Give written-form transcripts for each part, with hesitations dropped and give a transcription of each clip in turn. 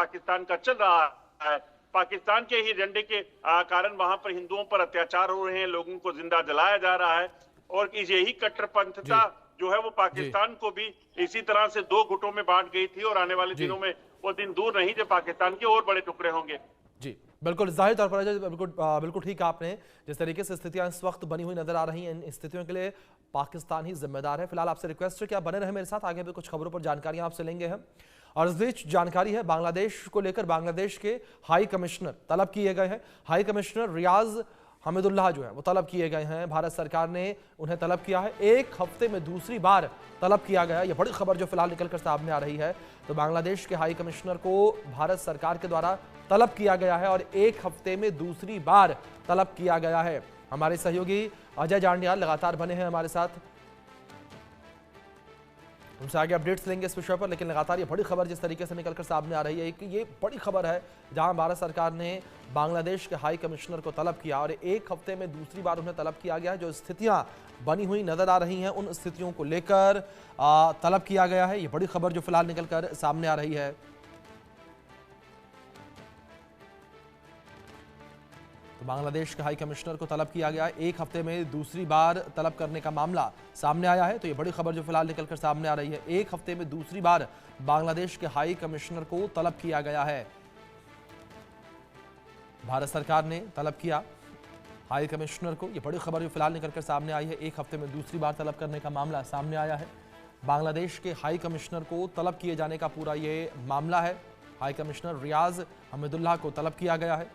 पाकिस्तान का चल रहा है। पाकिस्तान के ही झंडे के कारण वहां पर हिंदुओं पर अत्याचार हो रहे हैं, लोगों को जिंदा जलाया जा रहा है। और यही कट्टरपंथता जी। जो है वो जी। पाकिस्तान को भी इसी तरह से दो गुटों में बांट गई थी, और आने वाले जी। दिनों में वो दिन दूर नहीं जब पाकिस्तान के और बड़े टुकड़े होंगे। जी, बिल्कुल जाहिर तौर पर बिल्कुल ठीक कहा आपने। जिस तरीके से स्थितियां इस वक्त बनी हुई नजर आ रही हैं, इन स्थितियों के लिए पाकिस्तान ही जिम्मेदार है। फिलहाल आपसे रिक्वेस्ट है कि आप बने रहे मेरे साथ, आगे भी कुछ खबरों पर जानकारियां आपसे लेंगे हम। और इस बीच जानकारी है बांग्लादेश को लेकर, बांग्लादेश के हाई कमिश्नर तलब किए गए हैं। हाई कमिश्नर रियाज हमीदुल्लाह जो है वो तलब किए गए हैं। भारत सरकार ने उन्हें तलब किया है, एक हफ्ते में दूसरी बार तलब किया गया। यह बड़ी खबर जो फिलहाल निकलकर सामने आ रही है। तो बांग्लादेश के हाई कमिश्नर को भारत सरकार के द्वारा तलब किया गया है और एक हफ्ते में दूसरी बार तलब किया गया है। हमारे सहयोगी अजय जांडियाल लगातार बने हैं हमारे साथ, उनसे आगे अपडेट्स लेंगे इस विषय पर। लेकिन लगातार ये बड़ी खबर जिस तरीके से निकलकर सामने आ रही है कि ये बड़ी खबर है, जहां भारत सरकार ने बांग्लादेश के हाई कमिश्नर को तलब किया और एक हफ्ते में दूसरी बार उन्हें तलब किया गया है। जो स्थितियां बनी हुई नजर आ रही हैं, उन स्थितियों को लेकर तलब किया गया है। ये बड़ी खबर जो फिलहाल निकलकर सामने आ रही है। तो बांग्लादेश के हाई कमिश्नर को तलब किया गया है, एक हफ्ते में दूसरी बार तलब करने का मामला सामने आया है। तो ये बड़ी खबर जो फिलहाल निकलकर सामने आ रही है, एक हफ्ते में दूसरी बार बांग्लादेश के हाई कमिश्नर को तलब किया गया है। भारत सरकार ने तलब किया हाई कमिश्नर को। ये बड़ी खबर जो फिलहाल निकलकर सामने आई है, एक हफ्ते में दूसरी बार तलब करने का मामला सामने आया है। बांग्लादेश के हाई कमिश्नर को तलब किए जाने का पूरा ये मामला है। हाई कमिश्नर रियाज हमीदुल्लाह को तलब किया गया है।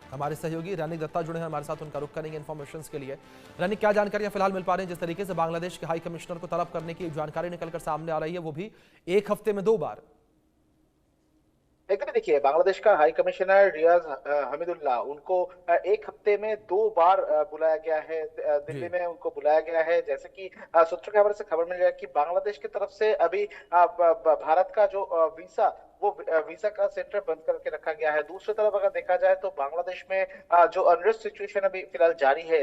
हमारे सहयोगी रैनिक दत्ता जुड़े हैं हमारे साथ, उनका रुख करेंगे इन्फॉर्मेशन के लिए। रैनिक, क्या जानकारियां फिलहाल मिल पा रही हैं जिस तरीके से बांग्लादेश के हाई कमिश्नर को तलब करने की जानकारी निकलकर सामने आ रही है, वो भी एक हफ्ते में दो बार? लेकिन देखिए, बांग्लादेश का हाई कमिश्नर रियाज हमीदुल्लाह, उनको एक हफ्ते में दो बार बुलाया गया है। दिल्ली जी। में उनको बुलाया गया है। जैसे कि सूत्रों के हवाले से खबर मिल रहा है कि बांग्लादेश की तरफ से अभी भारत का जो वीसा, वो वीसा का सेंटर बंद करके रखा गया है। दूसरी तरफ अगर देखा जाए तो बांग्लादेश में जो अनरेस्ट सिचुएशन अभी फिलहाल जारी है,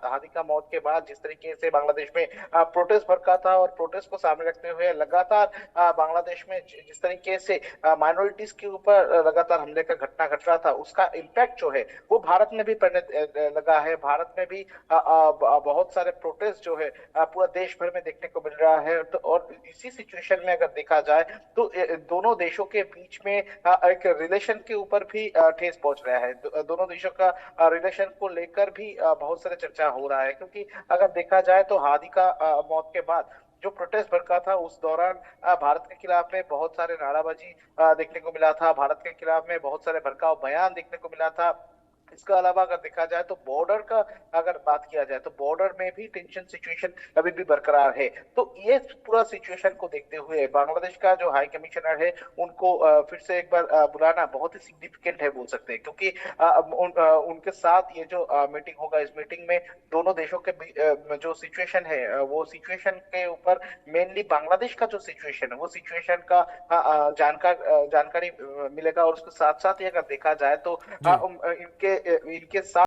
हादी का मौत के बाद जिस तरीके से बांग्लादेश में प्रोटेस्ट भड़का था, और प्रोटेस्ट को सामने रखते हुए लगातार बांग्लादेश में जिस तरीके से माइनॉरिटीज के ऊपर लगातार हमले का घटना घट रहा था, उसका इम्पैक्ट जो है वो भारत में भी पड़ने लगा है। भारत में भी बहुत सारे प्रोटेस्ट जो है पूरा देश भर में देखने को मिल रहा है। तो और इसी सिचुएशन में अगर देखा जाए तो दोनों देशों के बीच में एक रिलेशन के ऊपर भी ठेस पहुंच रहा है। दोनों देशों का रिलेशन को लेकर भी बहुत सारे चर्चा हो रहा है, क्योंकि अगर देखा जाए तो हादी का मौत के बाद जो प्रोटेस्ट भड़का था, उस दौरान भारत के खिलाफ में बहुत सारे नाराबाजी देखने को मिला था। भारत के खिलाफ में बहुत सारे भड़काऊ बयान देखने को मिला था। इसके अलावा अगर देखा जाए तो बॉर्डर का अगर बात किया जाए तो बॉर्डर में भी टेंशन सिचुएशन अभी भी बरकरार है। तो ये पूरा सिचुएशन को देखते हुए बांग्लादेश का जो हाई कमिश्नर है, उनको फिर से एक बार बुलाना बहुत ही सिग्निफिकेंट है बोल सकते हैं, क्योंकि उनके साथ ये जो मीटिंग होगा, इस मीटिंग में दोनों देशों के जो सिचुएशन है, वो सिचुएशन के ऊपर मेनली बांग्लादेश का जो सिचुएशन है, वो सिचुएशन का जानकारी मिलेगा। और उसके साथ साथ ही अगर देखा जाए तो जी। इनके साथ